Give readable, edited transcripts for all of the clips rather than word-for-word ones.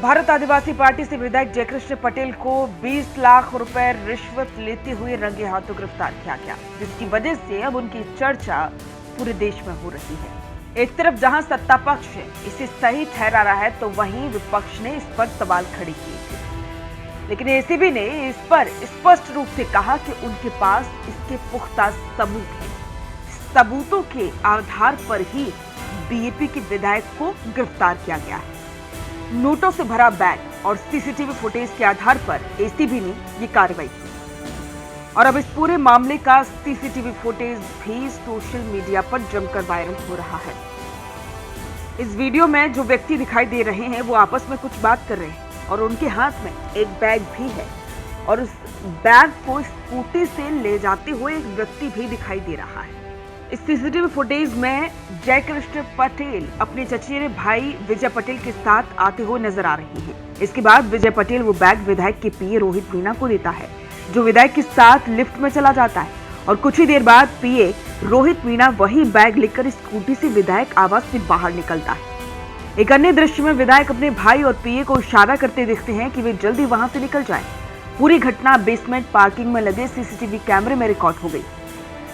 भारत आदिवासी party से विधायक जयकृष्ण पटेल को 20 लाख रुपए रिश्वत लेते हुए रंगे हाथों गिरफ्तार किया गया, जिसकी वजह से अब उनकी चर्चा पूरे देश में हो रही है। एक तरफ जहां सत्ता पक्ष इसे सही ठहरा रहा है, तो वहीं विपक्ष ने इस पर सवाल खड़े किए थे। लेकिन एसीबी ने इस पर स्पष्ट रूप से कहा कि उनके पास इसके पुख्ता सबूत हैं। सबूतों के आधार पर ही बीएपी के विधायक को गिरफ्तार किया गया है। नोटों से भरा बैग और सीसीटीवी फुटेज के आधार पर एसीबी ने ये कार्रवाई की और अब इस पूरे मामले का सीसीटीवी फुटेज भी सोशल मीडिया पर जमकर वायरल हो रहा है। इस वीडियो में जो व्यक्ति दिखाई दे रहे हैं वो आपस में कुछ बात कर रहे हैं और उनके हाथ में एक बैग भी है और उस बैग को स्कूटी से ले जाते हुए एक व्यक्ति भी दिखाई दे रहा है। इस सीसीटीवी फुटेज में जयकृष्ण पटेल अपने चचेरे भाई विजय पटेल के साथ आते हुए नजर आ रही है। इसके बाद विजय पटेल वो बैग विधायक के पीए रोहित मीणा को देता है, जो विधायक के साथ लिफ्ट में चला जाता है और कुछ ही देर बाद पीए रोहित मीणा वही बैग लेकर स्कूटी से विधायक आवास से बाहर निकलता है। एक अन्य दृश्य में विधायक अपने भाई और पीए को इशारा करते दिखते हैं कि वे जल्दी वहां से निकल जाएं। पूरी घटना बेसमेंट पार्किंग में लगे सीसीटीवी कैमरे में रिकॉर्ड हो गई,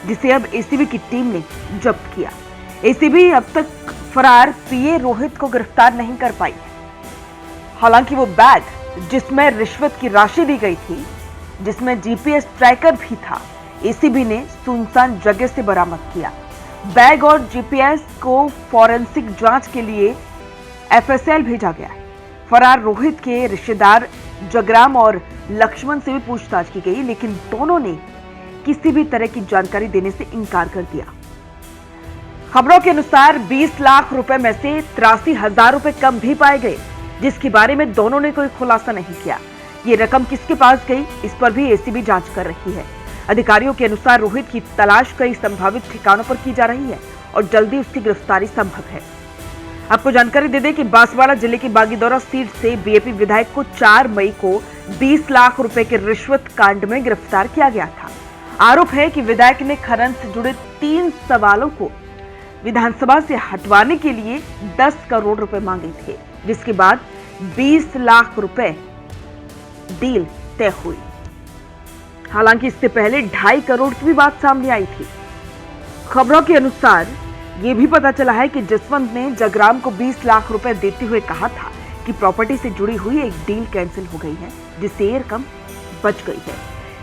जिसे अब एसीबी की टीम ने जब्त किया। एसीबी अब तक फरार पीए रोहित को गिरफ्तार नहीं कर पाई। हालांकि वो बैग जिसमें रिश्वत की राशि दी गई थी, जिसमें जीपीएस ट्रैकर भी था, एसीबी ने सुनसान जगह से बरामद किया। बैग और जीपीएस को फॉरेंसिक जांच के लिए एफएसएल भेजा गया है। फरार रोहित के रिश्तेदार जगराम और लक्ष्मण से भी पूछताछ की गई, लेकिन दोनों ने किसी भी तरह की जानकारी देने से इनकार कर दिया। खबरों के अनुसार 20 लाख रुपए में से 83,000 रुपए कम भी पाए गए, जिसके बारे में दोनों ने कोई खुलासा नहीं किया। ये रकम किसके पास गई, इस पर भी एसीबी जांच कर रही है। अधिकारियों के अनुसार रोहित की तलाश कई संभावित ठिकानों पर की जा रही है और जल्दी उसकी गिरफ्तारी संभव है। आपको जानकारी दे दें कि बांसवाड़ा जिले की बागीदौरा सीट से बीएपी विधायक को 4 मई को 20 लाख रुपए के रिश्वत कांड में गिरफ्तार किया गया था। आरोप है कि विधायक ने खनन से जुड़े 3 सवालों को विधानसभा से हटवाने के लिए 10 करोड़ रुपए मांगे थे, जिसके बाद 20 लाख रुपए डील तय हुई। हालांकि इससे पहले 2.5 करोड़ की भी बात सामने आई थी। खबरों के अनुसार यह भी पता चला है कि जसवंत ने जगराम को 20 लाख रुपए देते हुए कहा था कि प्रॉपर्टी से जुड़ी हुई एक डील कैंसिल हो गई है, जिससे ये रकम बच गई है,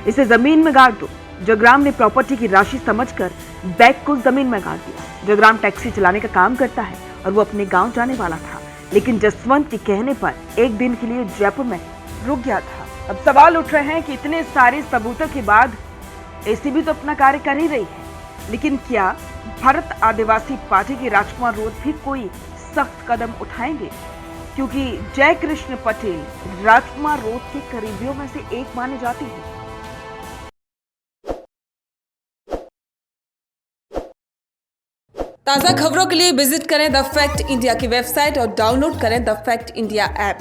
इसे जमीन में गाड़ दो। जगराम ने प्रॉपर्टी की राशि समझकर बैग को जमीन में गाड़ दिया। जगराम टैक्सी चलाने का काम करता है और वो अपने गांव जाने वाला था, लेकिन जसवंत के कहने पर एक दिन के लिए जयपुर में रुक गया था। अब सवाल उठ रहे हैं कि इतने सारे सबूतों के बाद एसीबी तो अपना कार्य कर ही रही है, लेकिन क्या भारत आदिवासी पार्टी के राजकुमार रोत भी कोई सख्त कदम उठाएंगे? क्योंकि जयकृष्ण पटेल राजकुमार रोत के करीबियों में से एक माने जाते हैं। ताज़ा खबरों के लिए विजिट करें द फैक्ट इंडिया की वेबसाइट और डाउनलोड करें द फैक्ट इंडिया ऐप।